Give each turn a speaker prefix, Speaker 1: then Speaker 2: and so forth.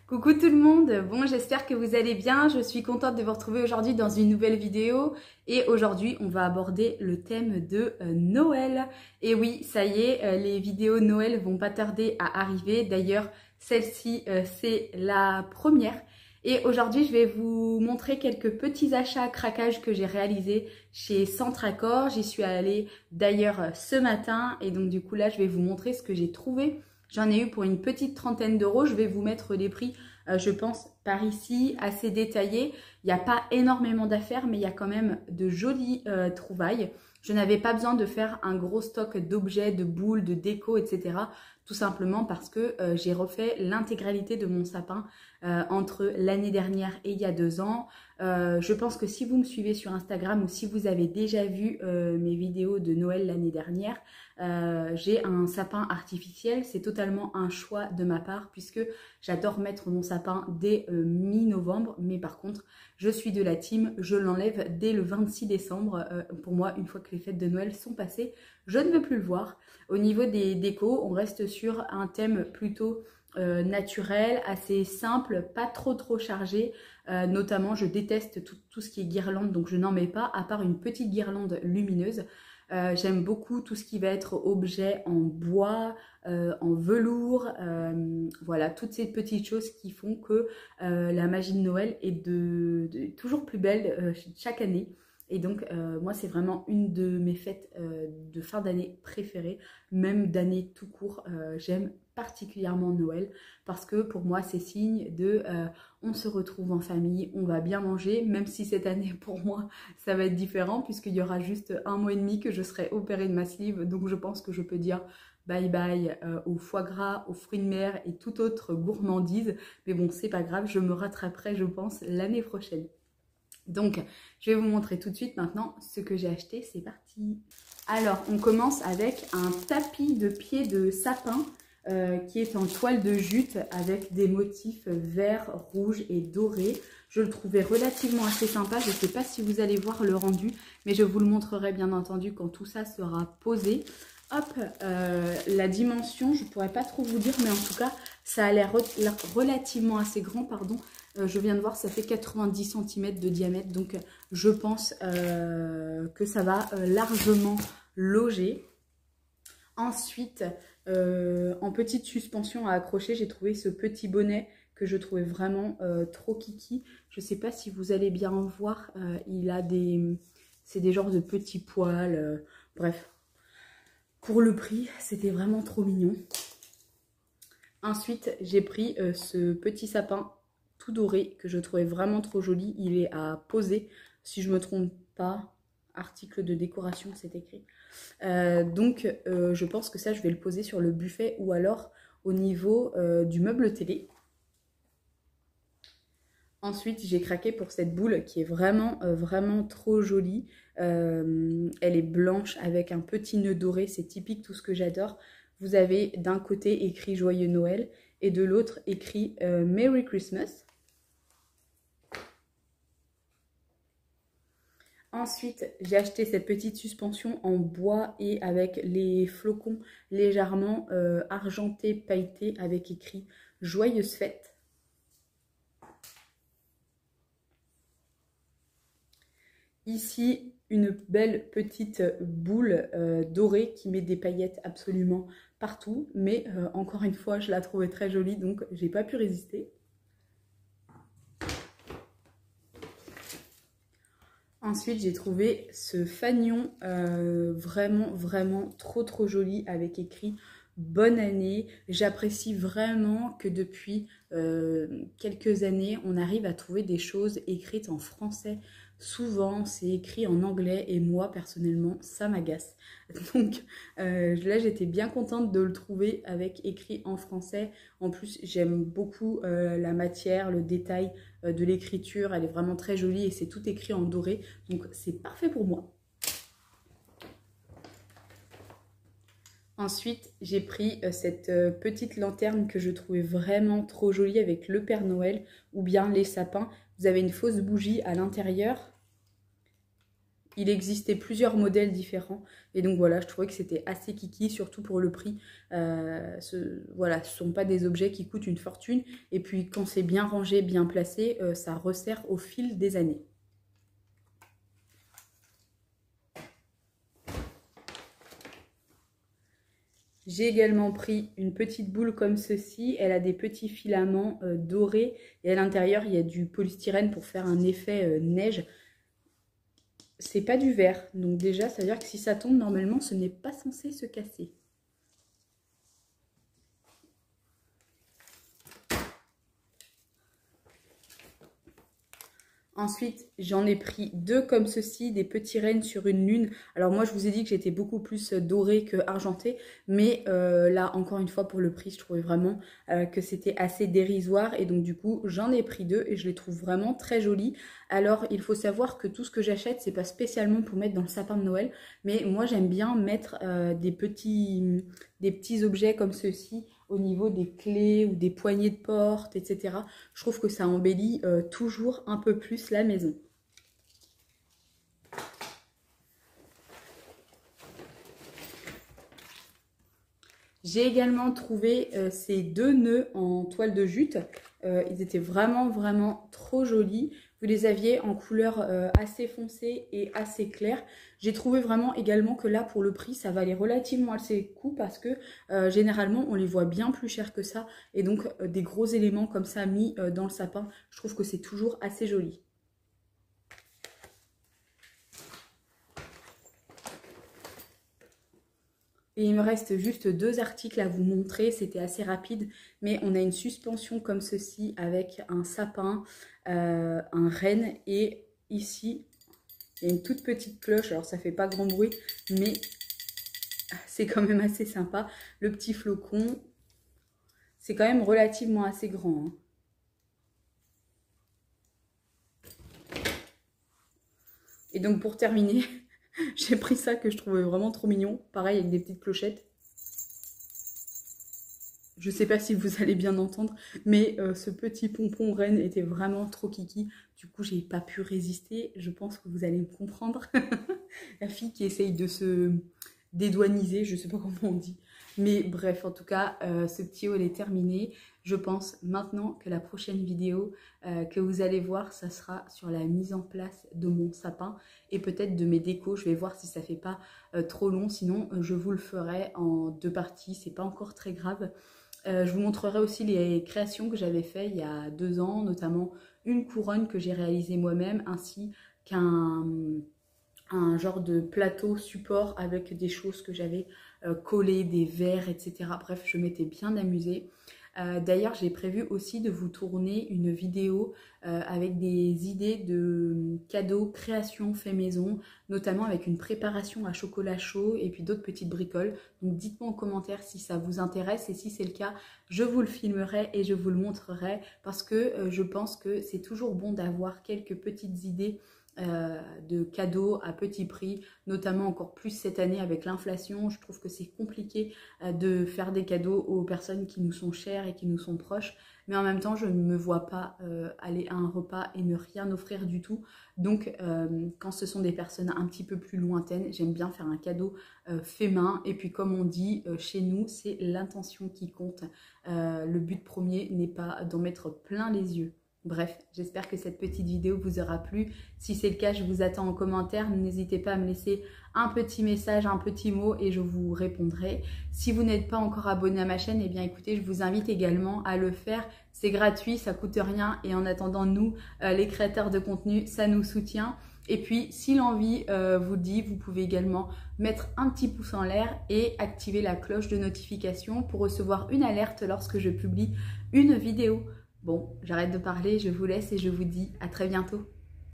Speaker 1: Coucou tout le monde, bon j'espère que vous allez bien, je suis contente de vous retrouver aujourd'hui dans une nouvelle vidéo et aujourd'hui on va aborder le thème de Noël. Et oui, ça y est, les vidéos Noël vont pas tarder à arriver, d'ailleurs celle-ci c'est la première. Et aujourd'hui je vais vous montrer quelques petits achats à craquage que j'ai réalisés chez Centracor. J'y suis allée d'ailleurs ce matin et donc du coup là je vais vous montrer ce que j'ai trouvé. J'en ai eu pour une petite trentaine d'euros. Je vais vous mettre les prix, je pense, par ici, assez détaillés. Il n'y a pas énormément d'affaires, mais il y a quand même de jolies trouvailles. Je n'avais pas besoin de faire un gros stock d'objets, de boules, de déco, etc. Tout simplement parce que j'ai refait l'intégralité de mon sapin entre l'année dernière et il y a 2 ans. Je pense que si vous me suivez sur Instagram ou si vous avez déjà vu mes vidéos de Noël l'année dernière, j'ai un sapin artificiel. C'est totalement un choix de ma part puisque j'adore mettre mon sapin dès mi-novembre. Mais par contre, je suis de la team, je l'enlève dès le 26 décembre. Pour moi, une fois que les fêtes de Noël sont passées, je ne veux plus le voir. Au niveau des décos, on reste sur un thème plutôt naturel, assez simple, pas trop chargé. Notamment, je déteste tout ce qui est guirlande, donc je n'en mets pas, à part une petite guirlande lumineuse. J'aime beaucoup tout ce qui va être objet en bois, en velours, voilà, toutes ces petites choses qui font que la magie de Noël est toujours plus belle chaque année. Et donc, moi, c'est vraiment une de mes fêtes de fin d'année préférées, même d'année tout court. J'aime particulièrement Noël parce que pour moi, c'est signe de on se retrouve en famille, on va bien manger, même si cette année, pour moi, ça va être différent puisqu'il y aura juste 1 mois et demi que je serai opérée de ma sleeve. Donc, je pense que je peux dire bye bye au foie gras, aux fruits de mer et toute autre gourmandise. Mais bon, c'est pas grave, je me rattraperai, je pense, l'année prochaine. Donc, je vais vous montrer tout de suite maintenant ce que j'ai acheté. C'est parti! Alors, on commence avec un tapis de pied de sapin qui est en toile de jute avec des motifs verts, rouges et dorés. Je le trouvais relativement assez sympa. Je ne sais pas si vous allez voir le rendu, mais je vous le montrerai bien entendu quand tout ça sera posé. Hop, la dimension, je ne pourrais pas trop vous dire, mais en tout cas, ça a l'air relativement assez grand, pardon. Je viens de voir, ça fait 90 cm de diamètre, donc je pense que ça va largement loger. Ensuite, en petite suspension à accrocher, j'ai trouvé ce petit bonnet que je trouvais vraiment trop kiki. Je ne sais pas si vous allez bien en voir, il a c'est des genres de petits poils, bref. Pour le prix, c'était vraiment trop mignon. Ensuite, j'ai pris ce petit sapin tout doré que je trouvais vraiment trop joli. Il est à poser, si je ne me trompe pas, article de décoration, c'est écrit. Donc, je pense que ça, je vais le poser sur le buffet ou alors au niveau du meuble télé. Ensuite, j'ai craqué pour cette boule qui est vraiment, vraiment trop jolie. Elle est blanche avec un petit nœud doré, c'est typique, tout ce que j'adore. Vous avez d'un côté écrit Joyeux Noël et de l'autre écrit Merry Christmas. Ensuite, j'ai acheté cette petite suspension en bois et avec les flocons légèrement argentés, pailletés, avec écrit Joyeuse fête. Ici, une belle petite boule dorée qui met des paillettes absolument partout. Mais encore une fois, je la trouvais très jolie, donc j'ai pas pu résister. Ensuite, j'ai trouvé ce fanion vraiment trop joli avec écrit Bonne année. J'apprécie vraiment que depuis quelques années, on arrive à trouver des choses écrites en français. Souvent, c'est écrit en anglais et moi, personnellement, ça m'agace. Donc là, j'étais bien contente de le trouver avec écrit en français. En plus, j'aime beaucoup la matière, le détail de l'écriture. Elle est vraiment très jolie et c'est tout écrit en doré. Donc, c'est parfait pour moi. Ensuite, j'ai pris cette petite lanterne que je trouvais vraiment trop jolie avec le Père Noël ou bien les sapins. Vous avez une fausse bougie à l'intérieur. il existait plusieurs modèles différents. Et donc voilà, je trouvais que c'était assez kiki, surtout pour le prix. Voilà, ce ne sont pas des objets qui coûtent une fortune. Et puis quand c'est bien rangé, bien placé, ça resserre au fil des années. J'ai également pris une petite boule comme ceci. Elle a des petits filaments dorés et à l'intérieur, il y a du polystyrène pour faire un effet neige. C'est pas du verre, donc déjà, ça veut dire que si ça tombe, normalement, ce n'est pas censé se casser. Ensuite, j'en ai pris 2 comme ceci, des petits rennes sur une lune. Alors moi, je vous ai dit que j'étais beaucoup plus dorée que argentée. Mais là, encore une fois, pour le prix, je trouvais vraiment que c'était assez dérisoire. Et donc du coup, j'en ai pris 2 et je les trouve vraiment très jolis. Alors, il faut savoir que tout ce que j'achète, c'est pas spécialement pour mettre dans le sapin de Noël. Mais moi, j'aime bien mettre des petits objets comme ceci au niveau des clés ou des poignées de porte, etc. Je trouve que ça embellit toujours un peu plus la maison. J'ai également trouvé ces 2 nœuds en toile de jute. Ils étaient vraiment trop jolis. Vous les aviez en couleur assez foncée et assez claire. J'ai trouvé vraiment également que là, pour le prix, ça valait relativement assez le coup parce que généralement, on les voit bien plus cher que ça. Et donc, des gros éléments comme ça mis dans le sapin, je trouve que c'est toujours assez joli. Et il me reste juste 2 articles à vous montrer, c'était assez rapide, mais on a une suspension comme ceci avec un sapin, un renne et ici, il y a une toute petite cloche, alors ça fait pas grand bruit, mais c'est quand même assez sympa. Le petit flocon, c'est quand même relativement assez grand, hein. Et donc pour terminer, j'ai pris ça que je trouvais vraiment trop mignon. Pareil avec des petites clochettes. Je sais pas si vous allez bien entendre, mais ce petit pompon reine était vraiment trop kiki. Du coup, j'ai pas pu résister. Je pense que vous allez me comprendre. La fille qui essaye de se dédouaniser, je sais pas comment on dit. Mais bref, en tout cas, ce petit haul est terminé. Je pense maintenant que la prochaine vidéo que vous allez voir, ça sera sur la mise en place de mon sapin et peut-être de mes décos. Je vais voir si ça fait pas trop long. Sinon, je vous le ferai en 2 parties. C'est pas encore très grave. Je vous montrerai aussi les créations que j'avais fait il y a 2 ans, notamment une couronne que j'ai réalisée moi-même, ainsi qu'un genre de plateau support avec des choses que j'avais collées, des verres, etc. Bref, je m'étais bien amusée. D'ailleurs, j'ai prévu aussi de vous tourner une vidéo avec des idées de cadeaux, créations fait maison, notamment avec une préparation à chocolat chaud et puis d'autres petites bricoles. Donc dites-moi en commentaire si ça vous intéresse et si c'est le cas, je vous le filmerai et je vous le montrerai parce que je pense que c'est toujours bon d'avoir quelques petites idées de cadeaux à petit prix, notamment encore plus cette année avec l'inflation. Je trouve que c'est compliqué de faire des cadeaux aux personnes qui nous sont chères et qui nous sont proches, mais en même temps je ne me vois pas aller à un repas et ne rien offrir du tout. Donc quand ce sont des personnes un petit peu plus lointaines, j'aime bien faire un cadeau fait main. Et puis comme on dit chez nous, c'est l'intention qui compte. Le but premier n'est pas d'en mettre plein les yeux. Bref, j'espère que cette petite vidéo vous aura plu. Si c'est le cas, je vous attends en commentaire. N'hésitez pas à me laisser un petit message, un petit mot et je vous répondrai. Si vous n'êtes pas encore abonné à ma chaîne, eh bien écoutez, je vous invite également à le faire. C'est gratuit, ça coûte rien et en attendant, nous, les créateurs de contenu, ça nous soutient. Et puis, si l'envie vous dit, vous pouvez également mettre un petit pouce en l'air et activer la cloche de notification pour recevoir une alerte lorsque je publie une vidéo. Bon, j'arrête de parler, je vous laisse et je vous dis à très bientôt.